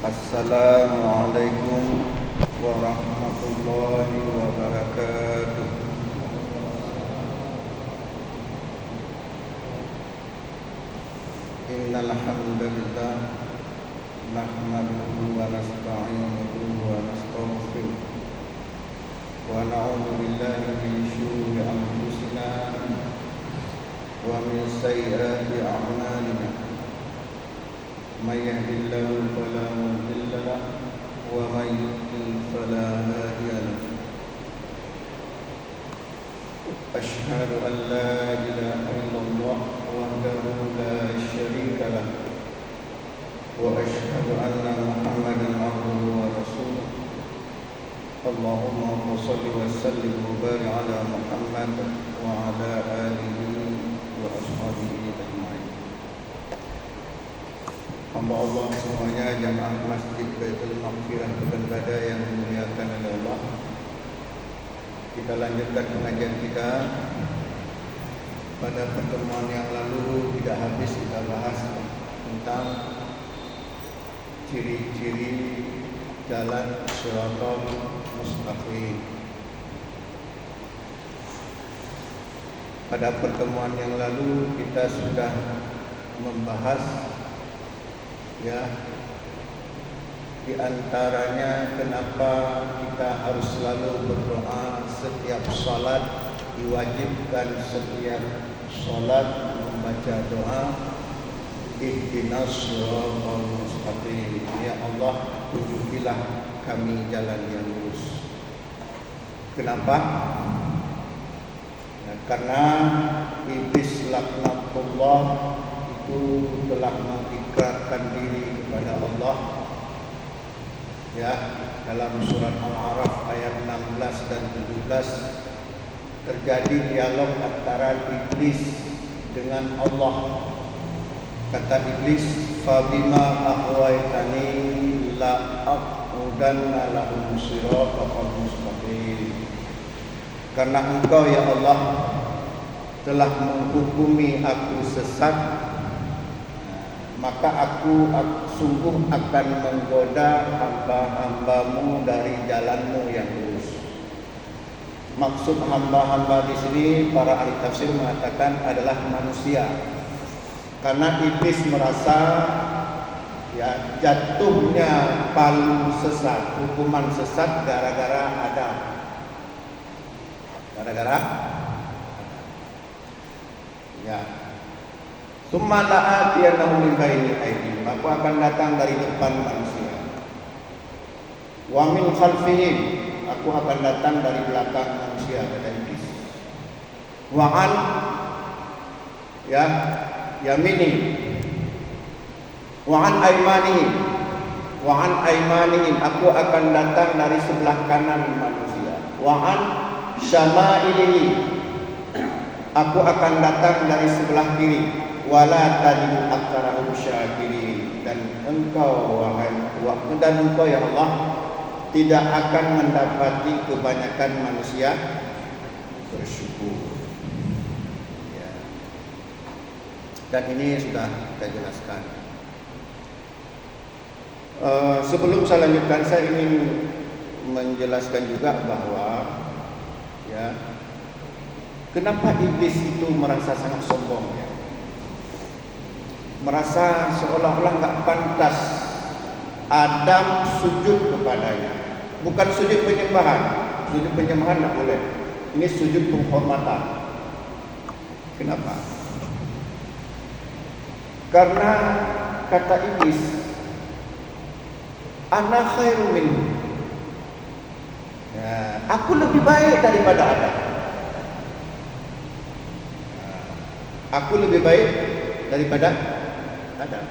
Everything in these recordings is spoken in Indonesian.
Assalamualaikum warahmatullahi wabarakatuh. Innal hamdalillah nahmaduhu wa nasta'inuhu wa nastaghfiruh wa na'udzu billahi min shururi anfusina wa min sayyiati a'malina. May yahdihillahu fala mudilla lahu wa may yudlil fala hadiya lahu. Asyhadu an la ilaha illallah wahdahu la syarika lahu wa asyhadu anna Muhammadan abduhu wa rasuluh. Allahumma shalli wa sallim wa barik ala Muhammad wa ala alihi wa ashabihi ajma'in. Hamba Allah semuanya, jamaah Masjid Baitul Maghfirah Bukan Badai yang dimuliakan oleh Allah. Kita lanjutkan pengajian kita. Pada pertemuan yang lalu tidak habis kita bahas tentang ciri-ciri jalan Shiratal Mustaqim. Pada pertemuan yang lalu kita sudah membahas di antaranya kenapa kita harus selalu berdoa setiap salat, diwajibkan setiap salat membaca doa ihdinas shiratal mustaqim. Ya Allah, tunjukilah kami jalan yang lurus. Kenapa? Karena iblis laknatullah itu telah mengikrarkan diri kepada Allah. Dalam surat Al-A'raf ayat 16 dan 17 terjadi dialog antara iblis dengan Allah. Kata iblis, "Fabima aghwaytani la aqudanna lahum shiratal mustaqim." Karena Engkau ya Allah telah menghukumi aku sesat, maka aku sungguh akan menggoda hamba-hambamu dari jalanmu yang lurus. Maksud hamba-hamba di sini para ahli tafsir mengatakan adalah manusia. Karena iblis merasa jatuhnya palu sesat, hukuman sesat gara-gara Adam. Summa la'atiyannahum min baini aydihim, aku akan datang dari depan manusia. Wa min khalfihim, aku akan datang dari belakang manusia, kata iblis. Wa an yamini wa an aymanihim, aku akan datang dari sebelah kanan manusia. Wa an syama'ilihi, aku akan datang dari sebelah kiri. Wala tajidu aktsarahum syakirin, dan engkau ya Allah tidak akan mendapati kebanyakan manusia bersyukur. Dan ini sudah kita jelaskan. Sebelum saya lanjutkan, saya ingin menjelaskan juga bahwa kenapa iblis itu merasa sangat sombong, merasa seolah-olah nggak pantas Adam sujud kepadanya. Bukan sujud penyembahan nggak boleh. Ini sujud penghormatan. Kenapa? Karena kata iblis, ana khairu minhu, aku lebih baik daripada Adam. Aku lebih baik daripada Adam.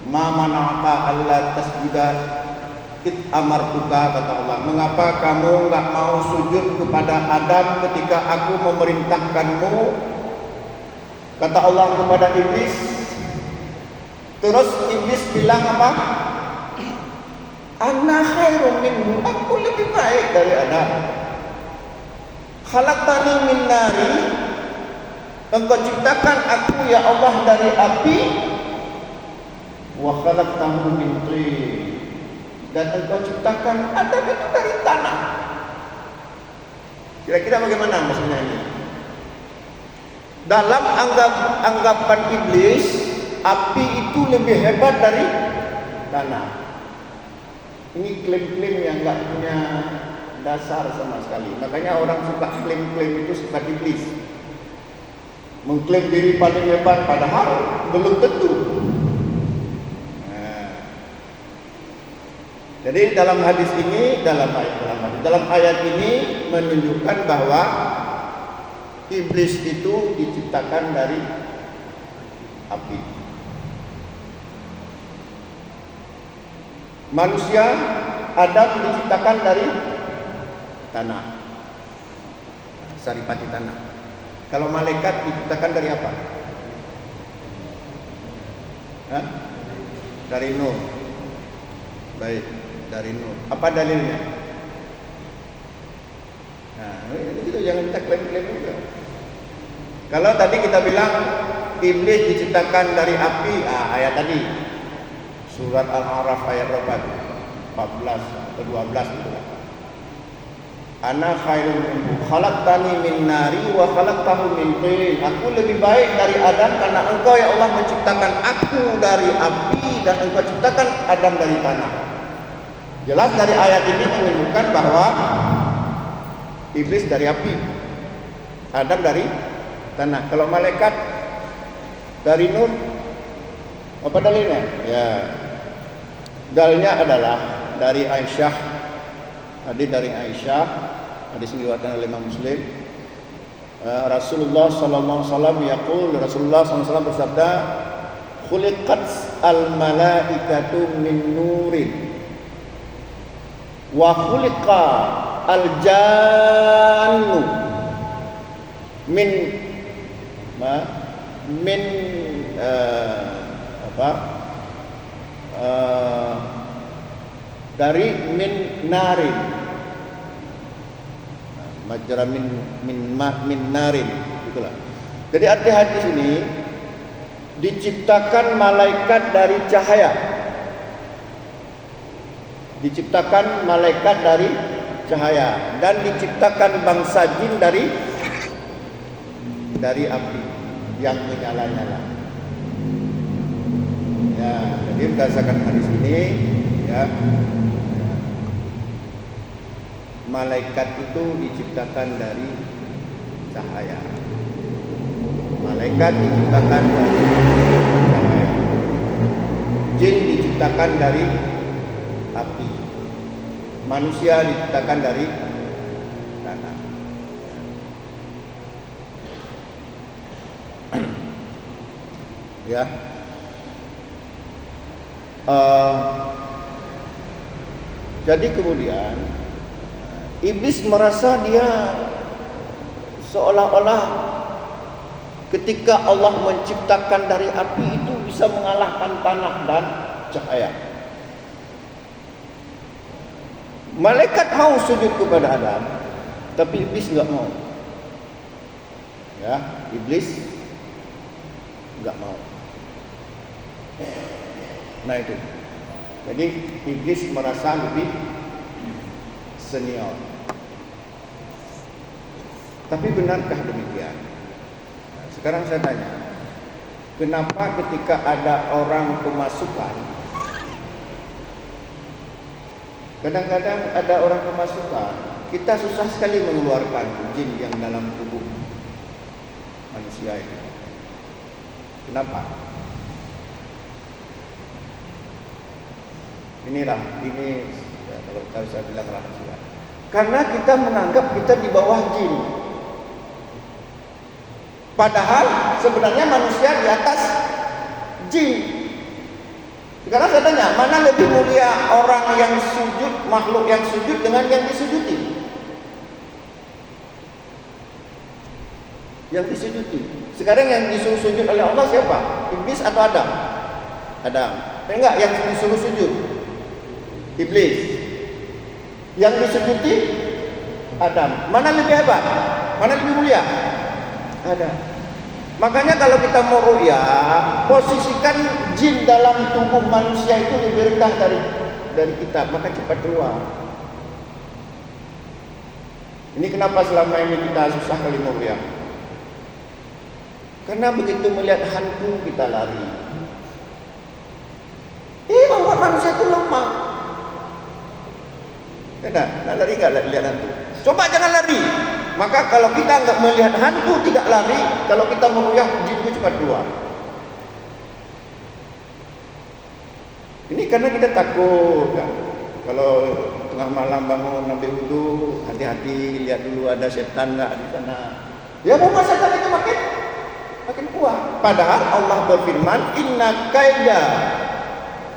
Ma mana'aka alla tasjuda id amartuka, kata Allah. Mengapa kamu enggak mau sujud kepada Adam ketika aku memerintahkanmu? Kata Allah kepada iblis. Terus iblis bilang apa? Ana khairum minhu, aku lebih baik dari Adam. Khalaqtani min nari, Engkau ciptakan aku ya Allah dari api, wa khalaqtahu min tin, dan engkau ciptakan Adam itu dari tanah. Kira-kira bagaimana maksudnya ini? Dalam anggapan iblis, api itu lebih hebat dari tanah. Ini klaim-klaim yang nggak punya dasar sama sekali. Makanya orang suka klaim-klaim itu sifat iblis. Mengklaim diri paling hebat padahal belum tentu. Jadi dalam hadis ini, dalam ayat ini menunjukkan bahwa iblis itu diciptakan dari api. Manusia Adam diciptakan dari tanah, saripati tanah. Kalau malaikat diciptakan dari apa? Hah? Dari nur. Baik, dari nur. Apa dalilnya? Nah, itu jangan kita klaim-klaim juga. Kalau tadi kita bilang iblis diciptakan dari api, ayat tadi surat Al-A'raf ayat berapa? 14 atau 12 gitu. Ana khairun minhu khalaqtani min nari wa khalaqtahu min tin. Aku lebih baik dari Adam karena engkau ya Allah menciptakan aku dari api dan engkau ciptakan Adam dari tanah. Jelas dari ayat ini menunjukkan bahwa iblis dari api, Adam dari tanah. Kalau malaikat dari nur, apa dalilnya? Ya, dalilnya adalah dari Aisyah, hadis dari Aisyah, hadis diriwayatkan oleh Imam Muslim. Rasulullah sallallahu alaihi wasallam yaqul, Rasulullah sallallahu alaihi wasallam bersabda, khuliqat al-malaikatu min nurin wa khuliqa al-jannu min dari min narin, majra min narin, itulah. Jadi arti hadis ini diciptakan malaikat dari cahaya, diciptakan malaikat dari cahaya, dan diciptakan bangsa jin dari api yang menyala-nyala. Ya, jadi berdasarkan hadis ini, ya, malaikat itu diciptakan dari cahaya. Malaikat diciptakan dari cahaya. Jin diciptakan dari api. Manusia diciptakan dari tanah. Ya. Jadi kemudian iblis merasa dia seolah-olah ketika Allah menciptakan dari api itu bisa mengalahkan tanah dan cahaya. Malaikat mau sujud kepada Adam, tapi iblis enggak mau. Ya, iblis enggak mau. Nah itu. Jadi iblis merasa lebih senior. Tapi benarkah demikian? Nah, sekarang saya tanya, kenapa ketika ada orang kemasukan, kadang-kadang ada orang kemasukan, kita susah sekali mengeluarkan jin yang dalam tubuh manusia itu. Kenapa? Ini ya, kalau saya bilang rahasia. Karena kita menganggap kita di bawah jin. Padahal sebenarnya manusia di atas jin. Sekarang saya tanya, mana lebih mulia orang yang sujud, makhluk yang sujud dengan yang disujudi? Yang disujudi. Sekarang yang disuruh sujud oleh Allah siapa? Iblis atau Adam? Adam. Enggak, yang disuruh sujud iblis. Yang disujudi Adam. Mana lebih hebat? Mana lebih mulia? Adam. Makanya kalau kita mau ru'yah, posisikan jin dalam tubuh manusia itu lebih rendah dari kita, maka cepat keluar. Ini kenapa selama ini kita susah kali mau ru'yah. Karena begitu melihat hantu kita lari. Membuat manusia itu lemah. Tidak, lari nggak lihat hantu. Coba jangan lari. Maka kalau kita nggak melihat hantu tidak lari, kalau kita meruyah jin itu cepat keluar. Ini karena kita takut kan? Kalau tengah malam bangun ambil wudu, hati-hati lihat dulu ada setan nggak di sana. Ya mau setan itu makin kuat. Padahal Allah berfirman,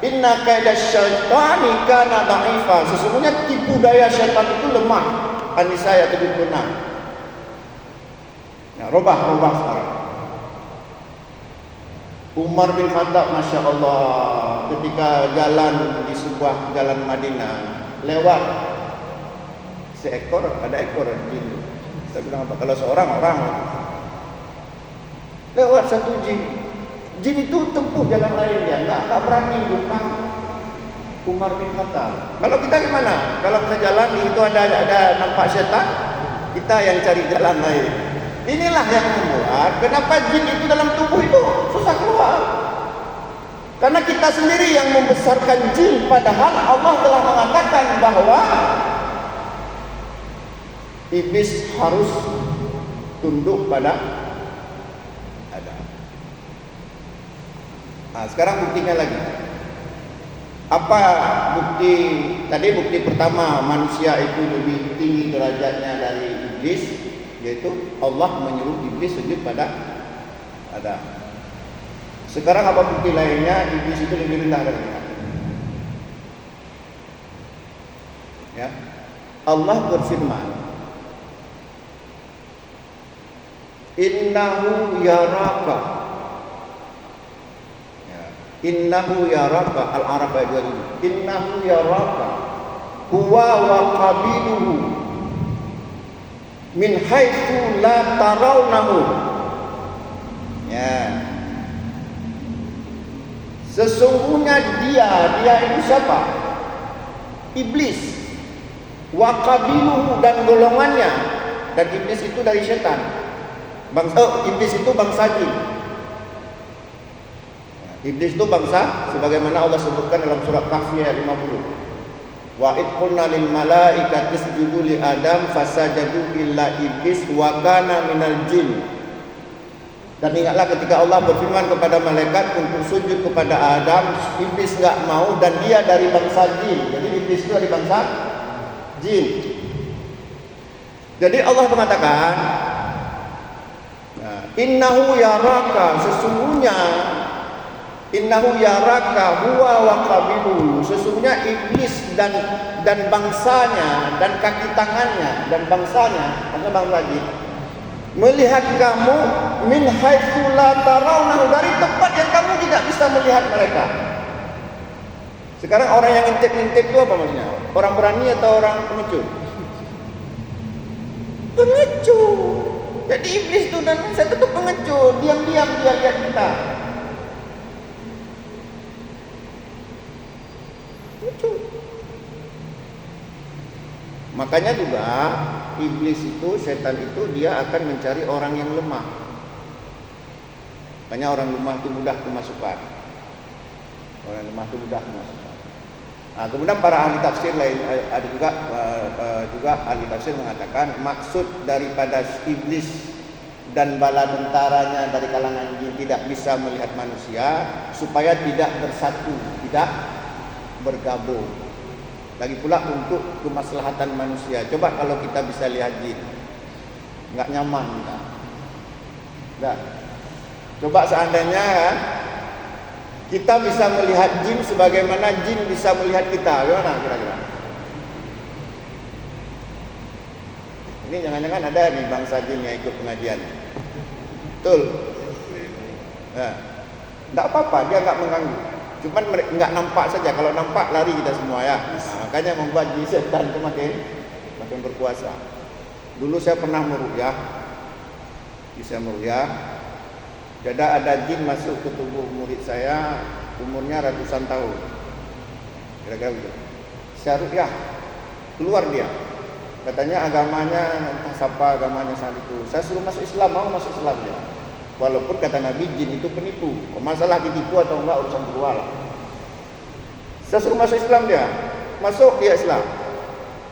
Inna kaida syaitani kana dha'ifa. Sesungguhnya tipu daya syaitan itu lemah. An-Nisa ayat 76. Nah, robah sekarang. Umar bin Khattab, Masya Allah, ketika jalan di sebuah jalan Madinah, lewat ada ekor jin. Kita bilang apa? Kalau seorang orang, lewat satu jin. Jin itu tempuh jalan lain dia, nggak berani bukan Umar bin Khattab. Kalau kita gimana? Kalau kita jalan itu ada nampak setan, kita yang cari jalan lain. Inilah yang membuat kenapa jin itu dalam tubuh itu susah keluar. Karena kita sendiri yang membesarkan jin, padahal Allah telah mengatakan bahwa iblis harus tunduk pada Adam. Nah, sekarang buktinya lagi. Apa bukti? Tadi bukti pertama, manusia itu lebih tinggi derajatnya dari iblis, yaitu Allah menyuruh iblis sujud pada Adam. Sekarang apa bukti lainnya? Iblis itu lebih rendah dari kita. Ya. Allah berfirman, Innahu yaraka. Innahu yaraka, Al-Araf ayat 20. Innahu yaraka huwa wa qabiluhu min haitsu la tarawnahu. Ya. Sesungguhnya dia itu siapa? Iblis. Wa qabiluhu, dan golongannya. Dan iblis itu dari setan. Iblis itu bangsa jin. Iblis itu bangsa sebagaimana Allah sebutkan dalam surat Kahfi ayat 50. Wa id qulna lil malaikati isjudu li Adam fasajadu illa iblis wa kana minal jin. Dan ingatlah ketika Allah berfirman kepada malaikat untuk sujud kepada Adam, iblis enggak mau dan dia dari bangsa jin. Jadi iblis itu dari bangsa jin. Jadi Allah mengatakan, Innahu yaraka, sesungguhnya Innahu yaraka huwa wa qabiluhu, sesungguhnya iblis dan bangsanya dan kaki tangannya dan bangsanya atau bangsa jin melihat kamu min haitsu la tarawnahu, dari tempat yang kamu tidak bisa melihat mereka. Sekarang orang yang intip-intip itu apa maksudnya? Orang berani atau orang pengecut? Pengecut. Jadi iblis itu dan saya tetap pengecut, diam-diam dia lihat kita. Makanya juga iblis itu, setan itu dia akan mencari orang yang lemah. Makanya orang lemah itu mudah kemasukan. Orang lemah itu mudah kemasukan. Nah, kemudian para ahli tafsir lain ada juga ahli tafsir mengatakan maksud daripada iblis dan bala tentaranya dari kalangan jin tidak bisa melihat manusia supaya tidak bersatu, tidak bergabung. Lagi pula untuk kemaslahatan manusia. Coba kalau kita bisa lihat jin, nggak nyaman kita. Nggak. Coba seandainya kita bisa melihat jin sebagaimana jin bisa melihat kita, gimana kira-kira? Ini jangan-jangan ada nih bangsa jin yang ikut pengajian. Betul? Nah, nggak apa-apa, dia nggak mengganggu. Cuman nggak nampak saja. Kalau nampak lari kita semua ya. Nah, makanya membuat jin setan itu makin berkuasa. Dulu saya pernah meruqyah, bisa meruqyah. Jadi ada jin masuk ke tubuh murid saya, umurnya ratusan tahun. Kira-kira begitu. Saya ruqyah, keluar dia. Katanya agamanya entah siapa agamanya saat itu. Saya suruh masuk Islam, mau masuk Islam dia. Walaupun kata Nabi jin itu penipu. Masalah ditipu atau enggak urusan kedua lah. Saya suruh masuk Islam dia. Masuk dia Islam.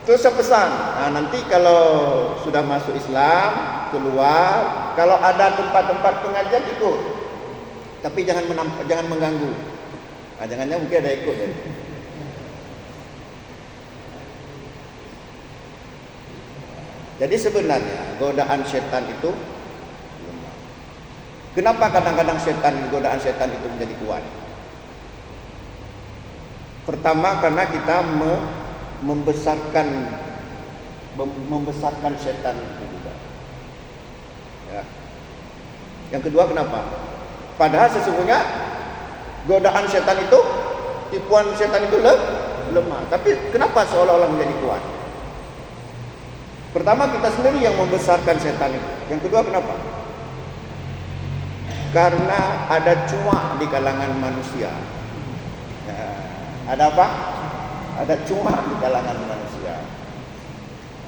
Terus saya pesan, nah, nanti kalau sudah masuk Islam, keluar, kalau ada tempat-tempat pengajian ikut. Tapi jangan mengganggu. Nah, jangannya mungkin ada ikut ya. Jadi sebenarnya godaan setan itu lemah. Kenapa kadang-kadang godaan setan itu menjadi kuat? Pertama karena kita membesarkan setan itu juga. Ya. Yang kedua kenapa? Padahal sesungguhnya godaan setan itu, tipuan setan itu lemah. Tapi kenapa seolah-olah menjadi kuat? Pertama kita sendiri yang membesarkan setan itu. Yang kedua kenapa? Karena ada cuak di kalangan manusia. Ya. Ada apa? Ada cuak di kalangan manusia.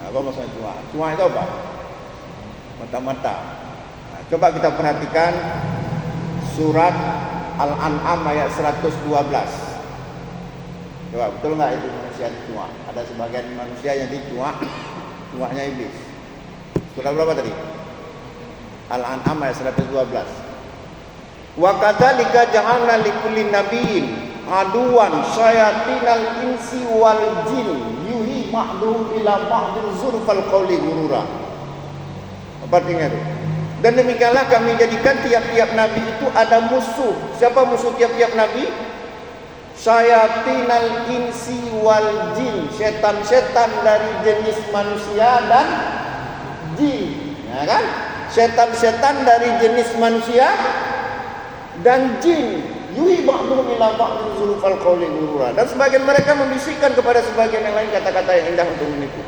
Apa maksudnya cuak? Cuak itu apa? Mata-mata. Nah, coba kita perhatikan surat Al-An'am ayat 112. Coba betul nggak itu manusia cuak? Ada sebagian manusia yang dicuak, cuaknya iblis. Surat berapa tadi? Al-An'am ayat 112. Wa kadzalika ja'alna likulli nabiyyin aduwan syayatinal insi wal jin yuhi ma'duhum ila ma'din zurfal qawli gurura. Apa artinya itu? Dan demikianlah kami jadikan tiap-tiap nabi itu ada musuh. Siapa musuh tiap-tiap nabi? Syayatinal insi wal jin, setan-setan dari jenis manusia dan jin. Ya kan? Setan-setan dari jenis manusia dan jin. Yuhi ba'duhum ila ba'din zurfal qawli gurura. Dan sebagian mereka membisikkan kepada sebagian yang lain kata-kata yang indah untuk menipu.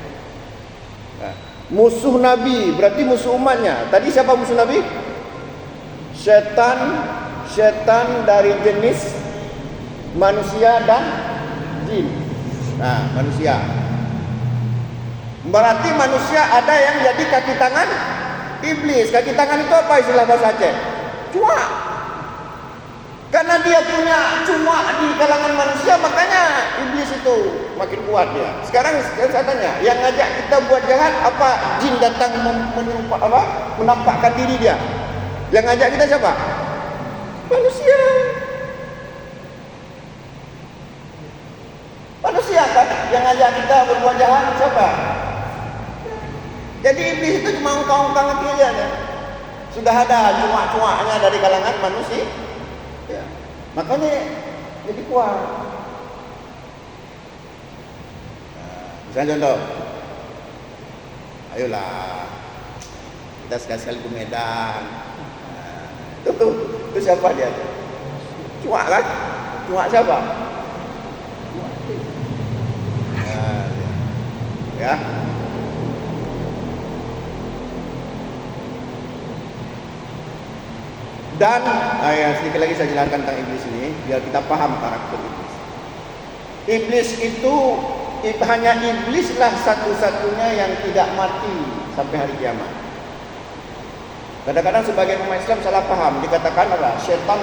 Nah, musuh Nabi berarti musuh umatnya. Tadi siapa musuh Nabi? Setan dari jenis manusia dan jin. Nah, manusia. Berarti manusia ada yang jadi kaki tangan iblis. Kaki tangan itu apa istilah bahasa Aceh? Cuak. Karena dia punya cuak di kalangan manusia, makanya iblis itu makin kuat dia. Sekarang saya tanya, yang ngajak kita buat jahat apa? Jin datang menampakkan diri dia. Yang ngajak kita siapa? Manusia. Manusia kan yang ngajak kita berbuat jahat siapa? Jadi iblis itu cuma ungkang-ungkang aja ya. Sudah ada cuak-cuaknya dari kalangan manusia. Ya. Makanya jadi kuat. Nah, misalnya contoh, ayolah kita sekali-sekali ke Medan. Nah, itu siapa dia? Cuak kan? Cuak siapa? Nah, ya. Dan sedikit lagi saya jelaskan tentang iblis ini biar kita paham karakter iblis. Iblis itu hanya iblislah satu-satunya yang tidak mati sampai hari kiamat. Kadang-kadang sebagian umat Islam salah paham, dikatakan adalah setan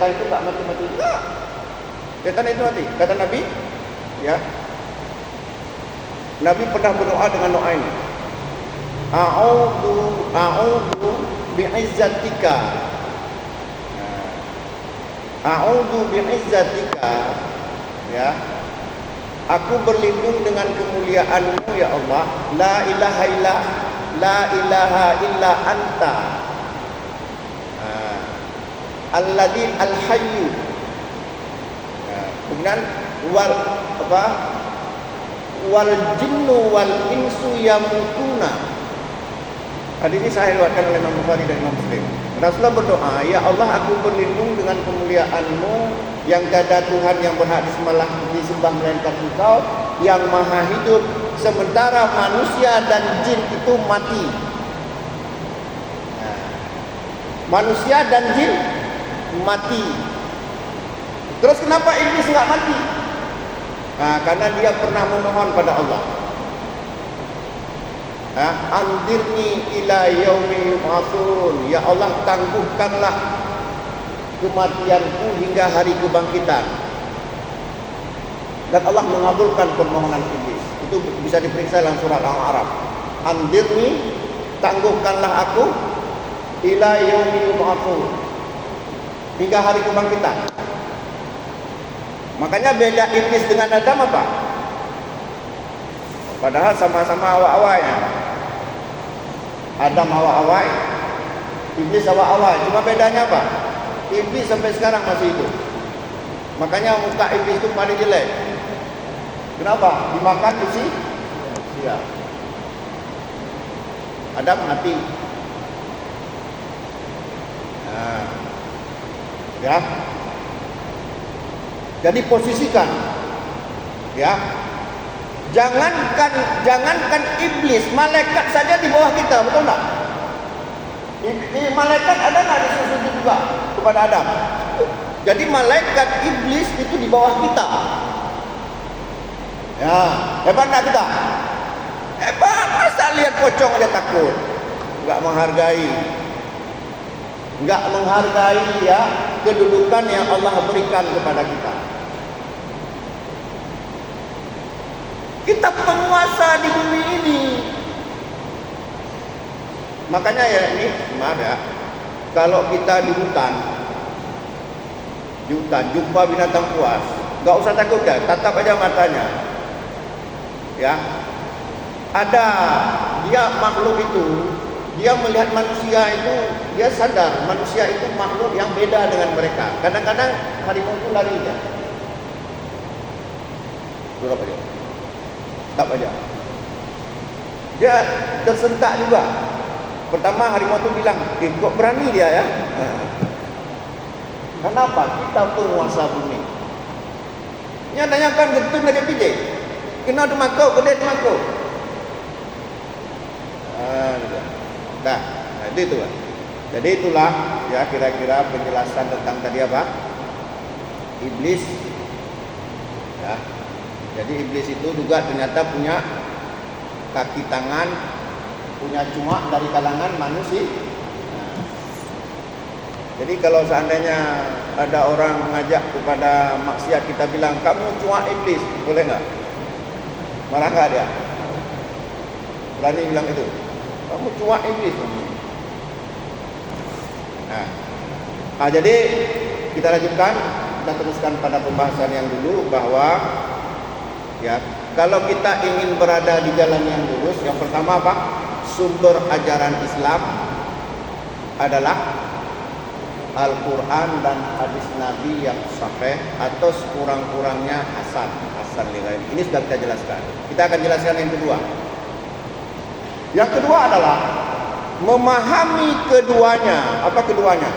itu enggak mati-mati. Enggak. Setan itu mati. Kata Nabi, ya. Nabi pernah berdoa dengan doa ini. A'udzu bi'izzatika. A'udzu bi'izzatika, ya. Aku berlindung dengan kemuliaan-Mu ya Allah. La ilaha illa anta. Alladzi al-hayyu. Kemudian wal jinnu wal insu yamutuna. Hadis ini saya riwayatkan oleh Imam Bukhari dan Imam Muslim. Rasulullah berdoa, ya Allah, aku berlindung dengan kemuliaan-Mu yang tiada Tuhan yang berhak disembah melainkan Engkau yang maha hidup, sementara manusia dan jin itu mati. Nah, Manusia dan jin mati. Terus kenapa iblis enggak mati? Nah, karena dia pernah memohon pada Allah. Andirni ila yaumi yub'atsun. Ya Allah, tangguhkanlah kematianku hingga hari kebangkitan. Dan Allah mengabulkan permohonan iblis. Itu bisa diperiksa dalam surah Al-A'raf. Andirni, tangguhkanlah aku ila yaumi yub'atsun, hingga hari kebangkitan. Makanya beda iblis dengan Adam apa? Padahal sama-sama awal-awal ya. Adam awal-awal, iblis awal-awal. Cuma bedanya apa? Iblis sampai sekarang masih hidup. Makanya muka iblis itu paling jelek. Kenapa? Dimakan sia. Adam mati. Nah, ya. Jadi posisikan, ya. Jangankan iblis, malaikat saja di bawah kita, betul tak? Di malaikat ada nggak disusun juga kepada Adam? Jadi malaikat iblis itu di bawah kita. Ya, hebat tak kita? Hebat, masa lihat pocong aja takut? Enggak menghargai ya kedudukan yang Allah berikan kepada kita. Kita penguasa di bumi ini. Makanya ya ini, maaf ya, kalau kita di hutan jumpa binatang buas, enggak usah takut ya, tatap aja matanya. Ya. Ada dia makhluk itu, dia melihat manusia itu, dia sadar manusia itu makhluk yang beda dengan mereka. Kadang-kadang harimau itu lari dia. Turap aja. Tak aja. Dia tersentak juga. Pertama harimau itu bilang, kok berani dia ya? Kenapa? Kita penguasa bumi. Ini tanyakan getun dari pijak. Kena tu makau, kedai tu makau. Nah, itu lah. Jadi itulah ya kira-kira penjelasan tentang tadi apa? Iblis. Ya. Jadi iblis itu juga ternyata punya kaki tangan, punya cuma dari kalangan manusia. Nah. Jadi kalau seandainya ada orang mengajak kepada maksiat, kita bilang kamu cuma iblis, boleh nggak? Marah nggak dia? Berani bilang itu? Kamu cuma iblis. Nah, jadi kita lanjutkan, kita teruskan pada pembahasan yang dulu bahwa ya kalau kita ingin berada di jalan yang lurus, yang pertama apa? Sumber ajaran Islam adalah Al-Quran dan hadis Nabi yang sahih atau sekurang-kurangnya hasan lihat. Ini sudah kita jelaskan. Kita akan jelaskan yang kedua. Yang kedua adalah memahami keduanya. Apa keduanya?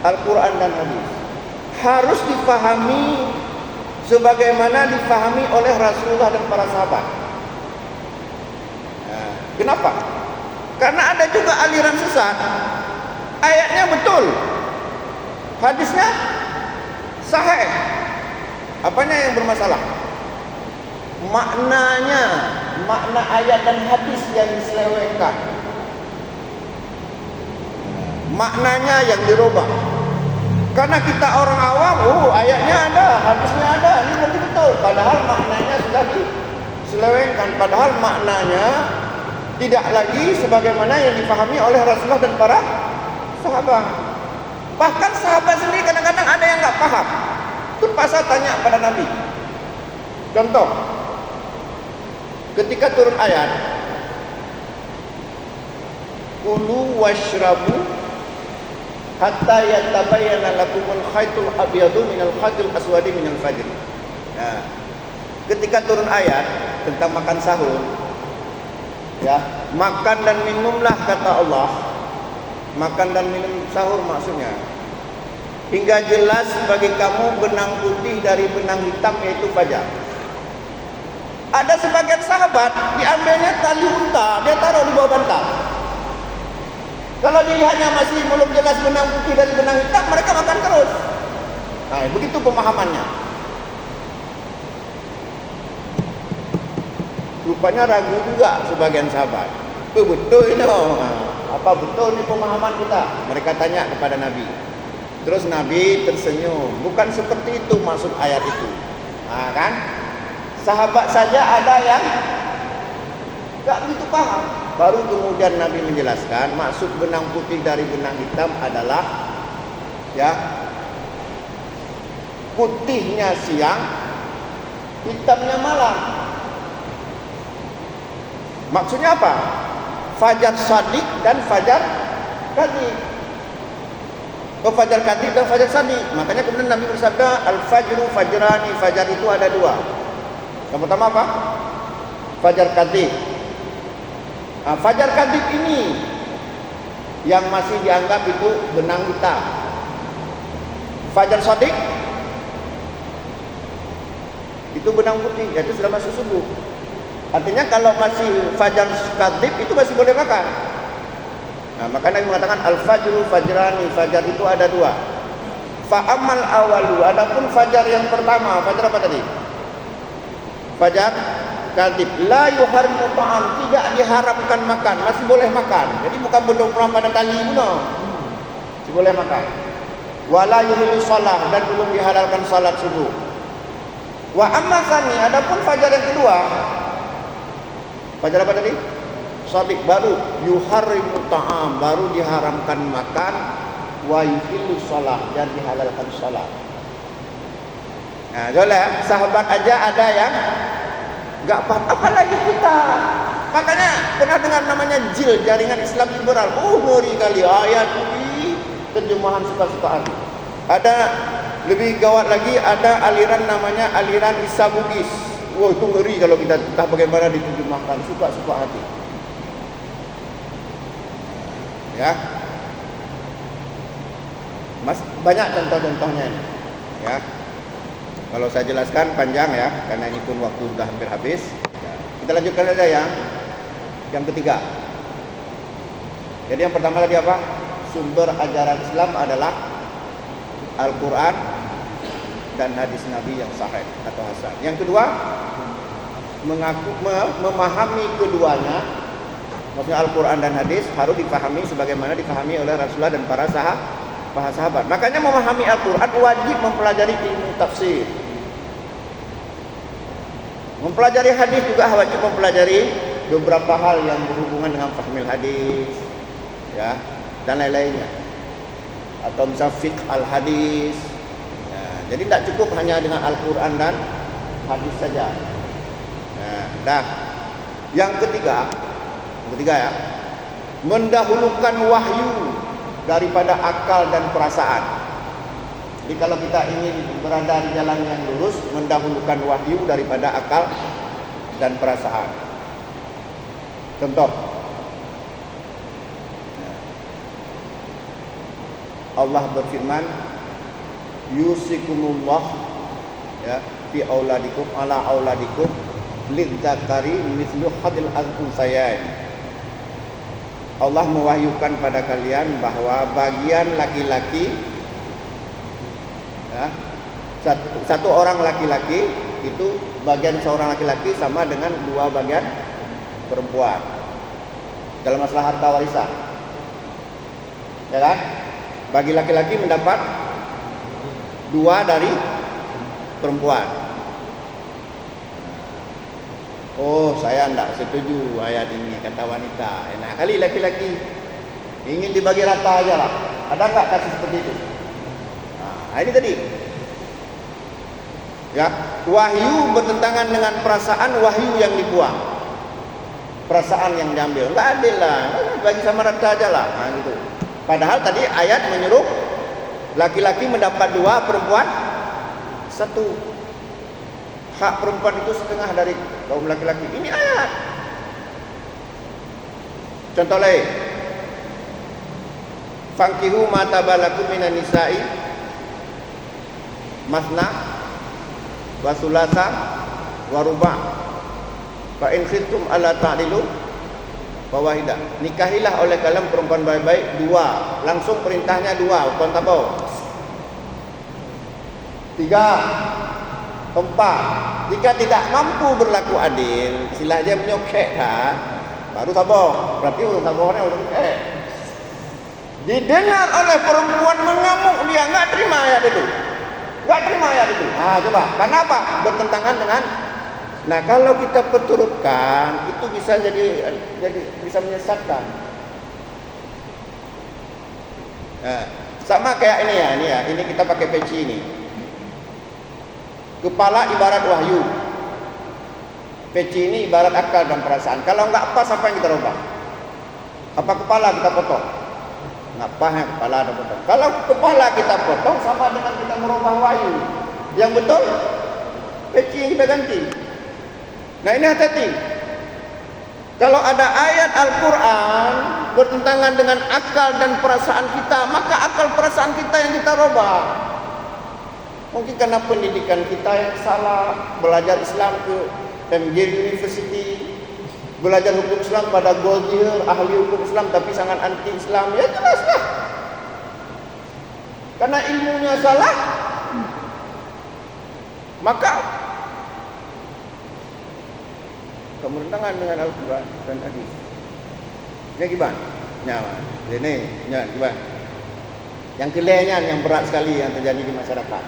Al-Quran dan hadis harus difahami sebagaimana difahami oleh Rasulullah dan para sahabat. Nah, kenapa? Karena ada juga aliran sesat. Ayatnya betul, hadisnya sahih. Apanya yang bermasalah? Maknanya, makna ayat dan hadis yang diselewengkan. Maknanya yang dirubah. Karena kita orang awam, ayatnya ada, hadisnya ada, ini berarti betul. Padahal maknanya sudah diselewengkan. Padahal maknanya tidak lagi sebagaimana yang dipahami oleh Rasulullah dan para sahabat. Bahkan sahabat sendiri kadang-kadang ada yang nggak paham. Terpaksa tanya pada Nabi. Contoh, ketika turun ayat, kulu washrabu hatta yatabayyana lakumul khaytul abyadu minal khaytil aswadi minal fajr. Nah, ketika turun ayat tentang makan sahur, ya, makan dan minumlah kata Allah. Makan dan minum sahur maksudnya hingga jelas bagi kamu benang putih dari benang hitam, yaitu fajar. Ada sebagian sahabat diambilnya tali unta, dia taruh di bawah bantal. Kalau dilihatnya masih belum jelas benang putih dari benang hitam, mereka makan terus. Nah, begitu pemahamannya. Rupanya ragu juga sebagian sahabat. Betul ini, apa betul ini pemahaman kita? Mereka tanya kepada Nabi. Terus Nabi tersenyum. Bukan seperti itu maksud ayat itu. Nah, kan? Sahabat saja ada yang gak begitu paham. Baru kemudian Nabi menjelaskan maksud benang putih dari benang hitam adalah ya putihnya siang, hitamnya malam. Maksudnya apa? Fajar Shadiq dan Fajar Kadhib. Fajar Kadhib dan Fajar Shadiq. Makanya kemudian Nabi bersabda, Al-Fajru Fajrani. Fajar itu ada dua. Yang pertama apa? Fajar Kadhib. Nah, Fajar Kadhib ini yang masih dianggap itu benang hitam. Fajar Shadiq itu benang putih, yaitu sudah masuk subuh. Artinya kalau masih Fajar Kadhib itu masih boleh makan. Nah, maka Nabi mengatakan Al-Fajru Fajrani. Fajar itu ada dua. Fa'amal awalu. Adapun fajar yang pertama, fajar apa tadi? Fajar Kadhib. La yuharrimu ta'am. Tidak diharamkan makan. Masih boleh makan. Jadi bukan belum pada tali no. Masih boleh makan. Wala yuhilu salah. Dan belum dihalalkan salat subuh. Wa amma tsani. Adapun fajar yang kedua, fajar apa tadi? Shadiq. Baru yuharrimu ta'am, baru diharamkan makan. Wa yuhillu shalah, dan dihalalkan salat. Nah, jelas sahabat aja ada yang enggak paham, apalagi kita. Makanya pernah dengar namanya JIL, Jaringan Islam Liberal. Ngeri kali ayat ini terjemahan suka-suka hati. Ada lebih gawat lagi, ada aliran namanya aliran Isa Bugis. Wah, itu ngeri kalau kita entah bagaimana diterjemahkan, suka-suka hati. Ya. Mas, banyak contoh-contohnya ini. Ya. Kalau saya jelaskan panjang ya, karena ini pun waktu sudah hampir habis. Ya. Kita lanjutkan saja yang ketiga. Jadi yang pertama tadi apa? Sumber ajaran Islam adalah Al-Quran dan hadis Nabi yang sahih atau hasan. Yang kedua, memahami keduanya. Maksudnya Al-Quran dan hadis harus dipahami sebagaimana dipahami oleh Rasulullah dan para sahabat. Makanya memahami Al-Quran wajib mempelajari ilmu tafsir. Mempelajari hadis juga wajib mempelajari beberapa hal yang berhubungan dengan fahmil hadis, ya, dan lain-lainnya. Atau misal fiqh al-hadis. Ya, jadi tidak cukup hanya dengan Al-Quran dan hadis saja. Nah, yang ketiga ya, mendahulukan wahyu daripada akal dan perasaan. Jadi kalau kita ingin berada di jalan yang lurus, mendahulukan wahyu daripada akal dan perasaan. Contoh, Allah berfirman, yusikumullah ya fi auladikum ala auladikum lidzakari mithlu hadil unsayain. Allah mewahyukan pada kalian bahwa bagian laki-laki ya, satu orang laki-laki itu bagian seorang laki-laki sama dengan dua bagian perempuan dalam masalah harta warisan. Ya kan? Bagi laki-laki mendapat dua dari perempuan. Oh, saya tidak setuju ayat ini, kata wanita. Enak kali laki-laki ingin dibagi rata aja lah. Ada nggak kasih seperti itu? Nah, ini tadi. Ya, wahyu bertentangan dengan perasaan, wahyu yang dibuang. Perasaan yang diambil. Nggak adil lah. Bagi sama rata aja lah. Nah, gitu. Padahal tadi ayat menyuruh laki-laki mendapat dua, perempuan satu. Hak perempuan itu setengah dari kaum laki-laki. Ini ayat. Contoh lain. Fankihu ma tabalakum minan nisa'i masna wa thulatha wa ruba'. Fa in khiftum alla ta'dilu Fawahida. Nikahilah oleh kalian perempuan baik-baik dua. Langsung perintahnya dua, bukan tapo. Tiga, empat. Jika tidak mampu berlaku adil, istilah dia menyokek dah. Baru tabok. Berarti urus taboknya urus nyokek. Didengar oleh perempuan mengamuk, dia enggak terima ayat itu. Enggak terima ayat itu. Ah, coba. Kenapa? Bertentangan dengan. Nah, kalau kita perturutkan, itu bisa jadi bisa menyesatkan. Nah, sama kayak ini ya. Ini kita pakai peci ini. Kepala ibarat wahyu. Peci ini ibarat akal dan perasaan. Kalau enggak pas, apa yang kita rubah? Apa kepala kita potong? Enggak pas ya kepala ada potong. Kalau kepala kita potong, sama dengan kita merubah wahyu. Yang betul, peci yang kita ganti. Nah, ini hati-hati. Kalau ada ayat Al-Quran bertentangan dengan akal dan perasaan kita, maka akal perasaan kita yang kita rubah. Mungkin karena pendidikan kita yang salah, belajar Islam ke MJ University, belajar hukum Islam pada Goldier, ahli hukum Islam tapi sangat anti Islam, ya jelas lah. Karena ilmunya salah, maka bertentangan dengan Al-Quran dan hadis. Ini gimana? Ini gimana? Yang kelihatan yang berat sekali yang terjadi di masyarakat,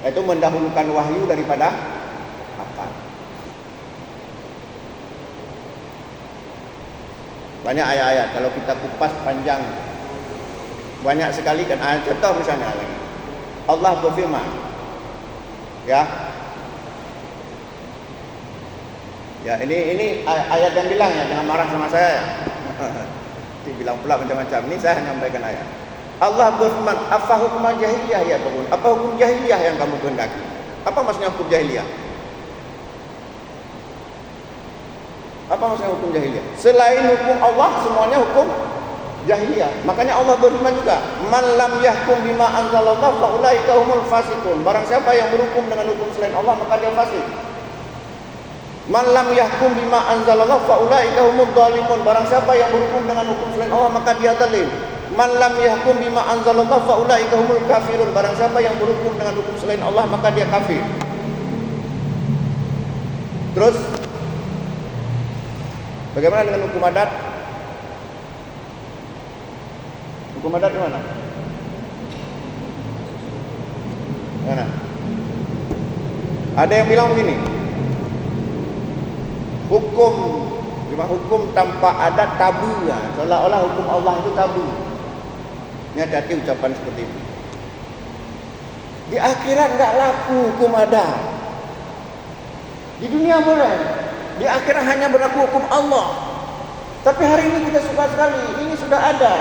itu mendahulukan wahyu daripada akal. Banyak ayat-ayat kalau kita kupas panjang, banyak sekali kan. Contoh misalnya lagi, Allah berfirman, ya ini ayat yang bilang ya, jangan marah sama saya ya. Dibilang pula macam-macam. Ini saya menyampaikan ayat. Allah berfirman, apa hukum jahiliyah ya Tuhan? Apa hukum jahiliyah yang kamu kehendaki? Apa maksudnya hukum jahiliyah? Apa maksudnya hukum jahiliyah? Selain hukum Allah, semuanya hukum jahiliyah. Makanya Allah berfirman juga, man lam yahkum bima anzalallah fa ulaika humul fasiqun. Barang siapa yang berhukum dengan hukum selain Allah, maka dia fasik. Man lam yahkum bima anzalallah fa ulaika humud dhalimun. Barang siapa yang berhukum dengan hukum selain Allah, maka dia zalim. Man lam yahkum bima anzalallah fa ulaika humul kafirun. Barang siapa yang berhukum dengan hukum selain Allah, maka dia kafir. Terus bagaimana dengan hukum adat? Hukum adat di mana? Mana? Ada yang bilang begini, hukum tanpa adat tabu ya. Seolah-olah hukum Allah itu tabu. Ini hati-hati ucapan seperti itu. Di akhirat enggak laku hukum adat. Di dunia boleh. Di akhirat hanya berlaku hukum Allah. Tapi hari ini kita suka sekali, ini sudah ada.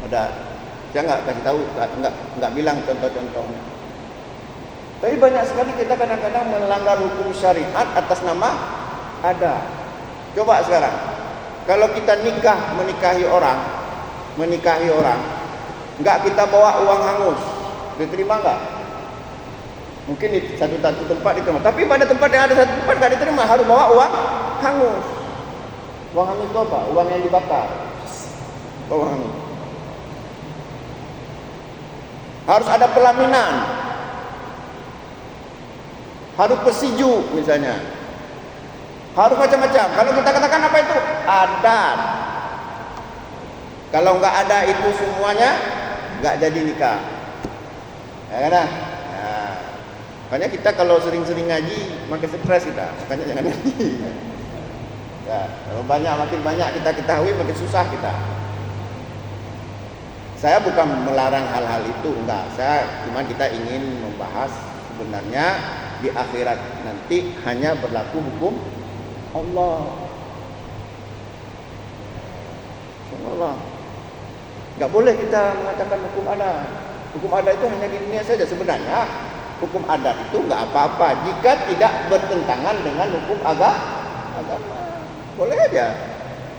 Ada. Saya enggak kasih tahu, enggak bilang contoh-contohnya. Tapi banyak sekali kita kadang-kadang melanggar hukum syariat atas nama ada. Coba sekarang, kalau kita menikahi orang, enggak kita bawa uang hangus, diterima enggak? Mungkin di satu tempat diterima, tapi pada tempat yang ada satu tempat enggak diterima, harus bawa uang hangus. Uang hangus itu apa? Uang yang dibakar. Uang hangus. Harus ada pelaminan. Harus pesiju misalnya. Harus macam-macam. Kalau kita katakan apa itu? Adat. Kalau enggak ada itu semuanya, enggak jadi nikah. Ya kan? Nah, makanya kita kalau sering-sering ngaji, makin stres kita. Makanya jangan ngaji. Ya, kalau makin banyak kita ketahui, makin susah kita. Saya bukan melarang hal-hal itu, enggak. Cuma kita ingin membahas sebenarnya di akhirat nanti hanya berlaku hukum Allah. Allah. Enggak boleh kita mengatakan hukum adat. Hukum adat itu hanya di dunia saja. Sebenarnya hukum adat itu enggak apa-apa jika tidak bertentangan dengan hukum agama. Boleh aja.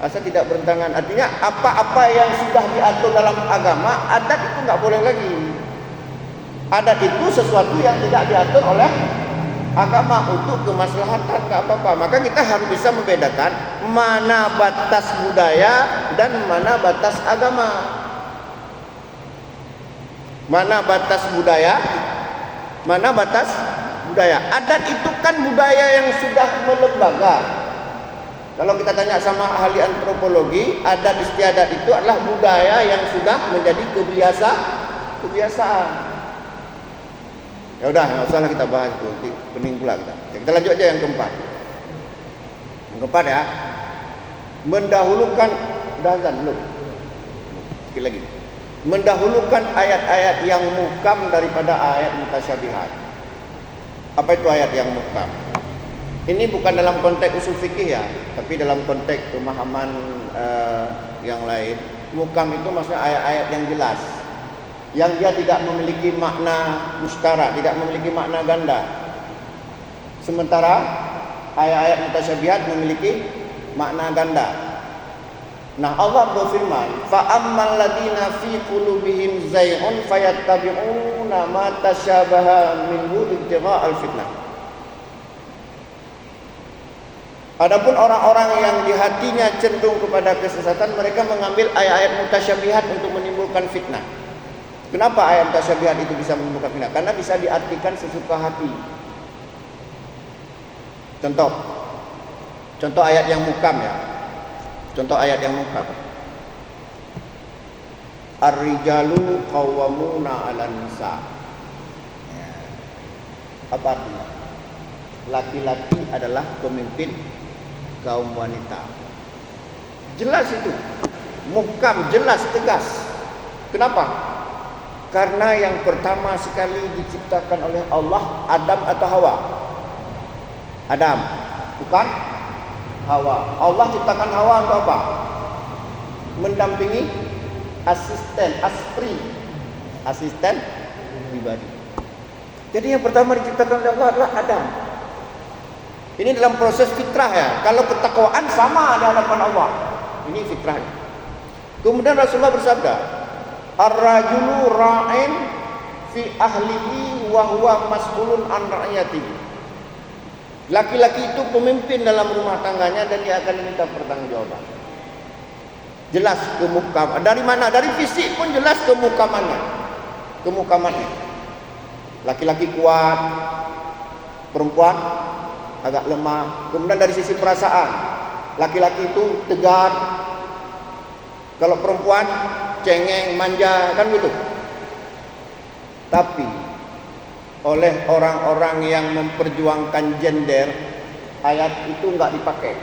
Asal tidak bertentangan. Artinya apa-apa yang sudah diatur dalam agama, adat itu enggak boleh lagi. Adat itu sesuatu yang tidak diatur oleh agama untuk kemaslahatan, nggak apa-apa. Maka kita harus bisa membedakan mana batas budaya dan mana batas agama. Mana batas budaya, mana batas budaya. Adat itu kan budaya yang sudah melembaga. Kalau kita tanya sama ahli antropologi, adat istiadat itu adalah budaya yang sudah menjadi kebiasaan. Ya udah, nggak usah lah kita bahas itu, pening pula kita. Kita lanjut aja yang keempat. Yang keempat ya, mendahulukan dazan belum? Sekali lagi. Mendahulukan ayat-ayat yang muhkam daripada ayat mutasyabihat. Apa itu ayat yang muhkam? Ini bukan dalam konteks usul fikih ya, tapi dalam konteks pemahaman yang lain. Muhkam itu maksudnya ayat-ayat yang jelas, yang dia tidak memiliki makna mustara, tidak memiliki makna ganda. Sementara ayat-ayat mutasyabihat memiliki makna ganda. Nah, Allah berfirman, fa ammal ladina fi qulubihim zay'un fayattabi'una ma tasyabaha minhu ibtigha'al fitnah. Adapun orang-orang yang di hatinya cenderung kepada kesesatan, mereka mengambil ayat-ayat mutasyabihat untuk menimbulkan fitnah. Kenapa ayat mutasyabihat itu bisa menimbulkan fitnah? Karena bisa diartikan sesuka hati. Contoh ayat yang muhkam ya. Contoh ayat yang muhkam. Ar-rijalu qawwamuna 'alan nisa. Apa artinya? Laki-laki adalah pemimpin kaum wanita. Jelas itu. Muhkam, jelas, tegas. Kenapa? Karena yang pertama sekali diciptakan oleh Allah Adam atau Hawa? Adam, bukan Hawa. Allah ciptakan Hawa untuk apa? Mendampingi, asisten pribadi. Jadi yang pertama diciptakan oleh Allah adalah Adam. Ini dalam proses fitrah ya. Kalau ketakwaan sama di hadapan Allah. Ini fitrahnya. Kemudian Rasulullah bersabda, ar-rajulu ra'in fi ahlihi wa huwa mas'ulun an ra'iyatihi. Laki-laki itu pemimpin dalam rumah tangganya dan dia akan diminta pertanggungjawaban. Jelas kemukaman. Dari mana? Dari fisik pun jelas kemukamannya. Laki-laki kuat, perempuan agak lemah. Kemudian dari sisi perasaan, laki-laki itu tegar. Kalau perempuan cengeng, manja, kan gitu. Tapi oleh orang-orang yang memperjuangkan gender, ayat itu enggak dipakai.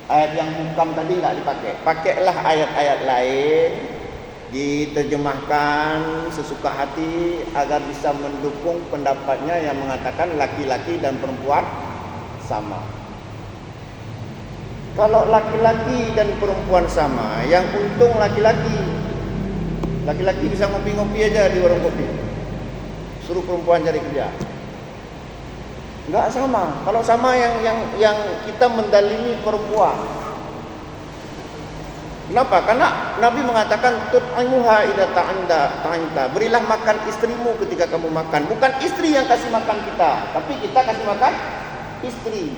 Ayat yang muhkam tadi enggak dipakai. Pakailah ayat-ayat lain, diterjemahkan sesuka hati agar bisa mendukung pendapatnya yang mengatakan laki-laki dan perempuan sama. Kalau laki-laki dan perempuan sama, yang untung laki-laki. Laki-laki bisa ngopi-ngopi aja di warung kopi. Suruh perempuan cari kerja. Enggak sama. Kalau sama yang kita mendalimi perempuan. Kenapa? Karena Nabi mengatakan tut'imuha idza ta'anta. Berilah makan istrimu ketika kamu makan. Bukan istri yang kasih makan kita, tapi kita kasih makan istri.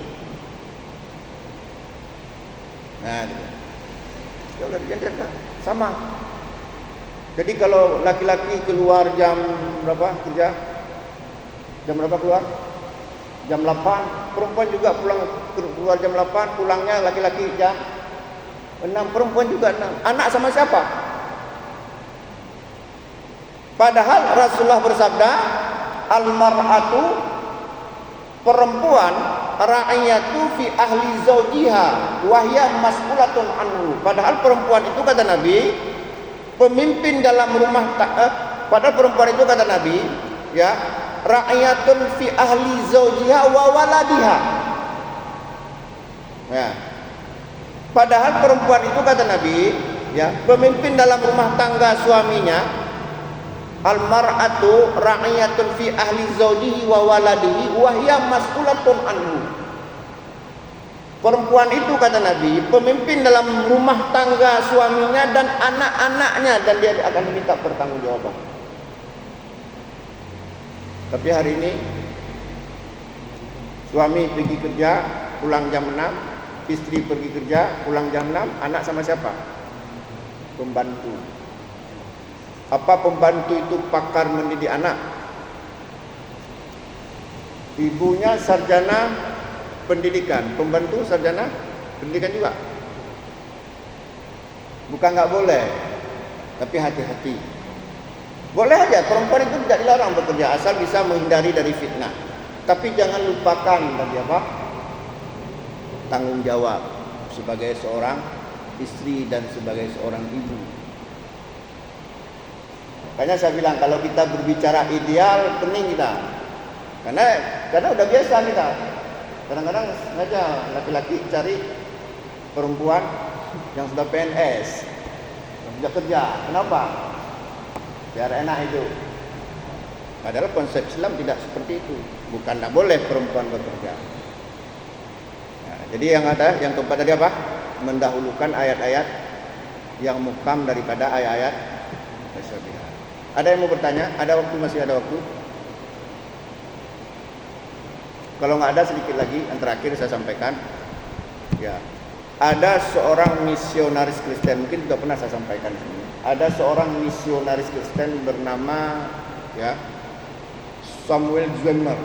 Nah, gitu. Ya udah gender sama. Jadi kalau laki-laki keluar jam berapa kerja? Jam berapa keluar? Jam 8. Perempuan juga keluar jam 8, pulangnya laki-laki jam 6, perempuan juga 6. Anak sama siapa? Padahal Rasulullah bersabda, al-mar'atu, perempuan, ra'iyatu fi ahli zawjiha wa hiya mas'ulatun anhu. Padahal perempuan itu kata Nabi pemimpin dalam rumah padahal perempuan itu kata Nabi ya, ra'iyatun fi ahli zawjiha wa waladiha. Ya. Padahal perempuan itu kata Nabi ya, pemimpin dalam rumah tangga suaminya. Al-mar'atu ra'iyatun fi ahli zawjihi wa waladihi wa hiya mas'ulatun anhu. Perempuan itu kata Nabi pemimpin dalam rumah tangga suaminya dan anak-anaknya, dan dia akan diminta pertanggungjawaban. Tapi hari ini Suami pergi kerja, pulang jam 6, istri pergi kerja, pulang jam 6, anak sama siapa? Pembantu. Apa pembantu itu pakar mendidik anak? Ibunya sarjana pendidikan, pembantu sarjana pendidikan juga. Bukan nggak boleh, tapi hati-hati. Boleh aja, perempuan itu tidak dilarang bekerja asal bisa menghindari dari fitnah. Tapi jangan lupakan tadi apa? Tanggung jawab sebagai seorang istri dan sebagai seorang ibu. Makanya saya bilang kalau kita berbicara ideal, pening kita. Karena udah biasa kita. Kadang-kadang sengaja laki-laki cari perempuan yang sudah PNS, yang sudah kerja. Kenapa? Biar enak itu. Padahal konsep Islam tidak seperti itu. Bukan tidak boleh perempuan bekerja. Nah, jadi yang keempat tadi apa? Mendahulukan ayat-ayat yang muhkam daripada ayat-ayat mutasyabihat. Ada yang mau bertanya? Ada waktu, masih ada waktu? Kalau nggak ada, sedikit lagi yang terakhir saya sampaikan. Ya, ada seorang misionaris Kristen, mungkin juga pernah saya sampaikan di sini. Ada seorang misionaris Kristen bernama ya Samuel Zwemer.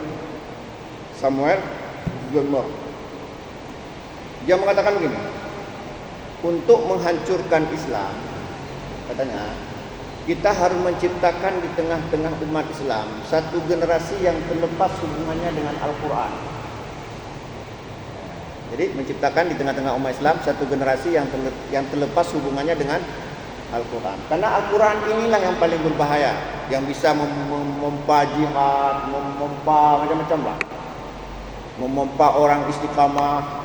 Dia mengatakan begini, untuk menghancurkan Islam, katanya, kita harus menciptakan di tengah-tengah umat Islam satu generasi yang terlepas hubungannya dengan Al-Quran. Jadi menciptakan di tengah-tengah umat Islam satu generasi yang terlepas hubungannya dengan Al-Quran. Karena Al-Quran inilah yang paling berbahaya, yang bisa memompa jihad, memompa macam-macam lah, memompa orang istiqamah.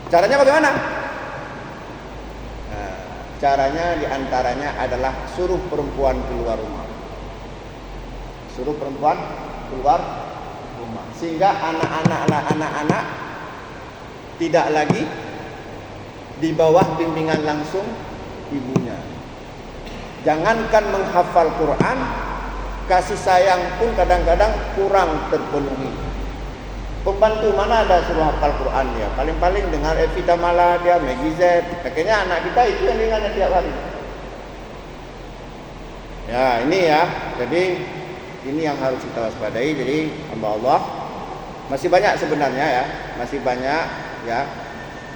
Caranya bagaimana? Caranya diantaranya adalah suruh perempuan keluar rumah. Suruh perempuan keluar rumah. Sehingga anak-anak tidak lagi di bawah bimbingan langsung ibunya. Jangankan menghafal Quran, kasih sayang pun kadang-kadang kurang terpenuhi. Pembantu mana ada suruh hafal Quran dia? Paling-paling dengar Evita Mala dia, Maggie Z. Akhirnya anak kita itu yang dengarnya tiap hari. Ya ini ya, jadi ini yang harus kita waspadai. Jadi hamba Allah masih banyak sebenarnya ya, masih banyak ya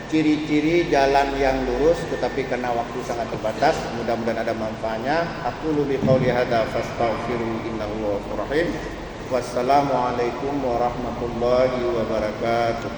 ciri-ciri jalan yang lurus, tetapi karena waktu sangat terbatas, mudah-mudahan ada manfaatnya. Aku lubi qauli hadza fastaghfiru innahu ghafurur rahim. Wassalamualaikum warahmatullahi wabarakatuh.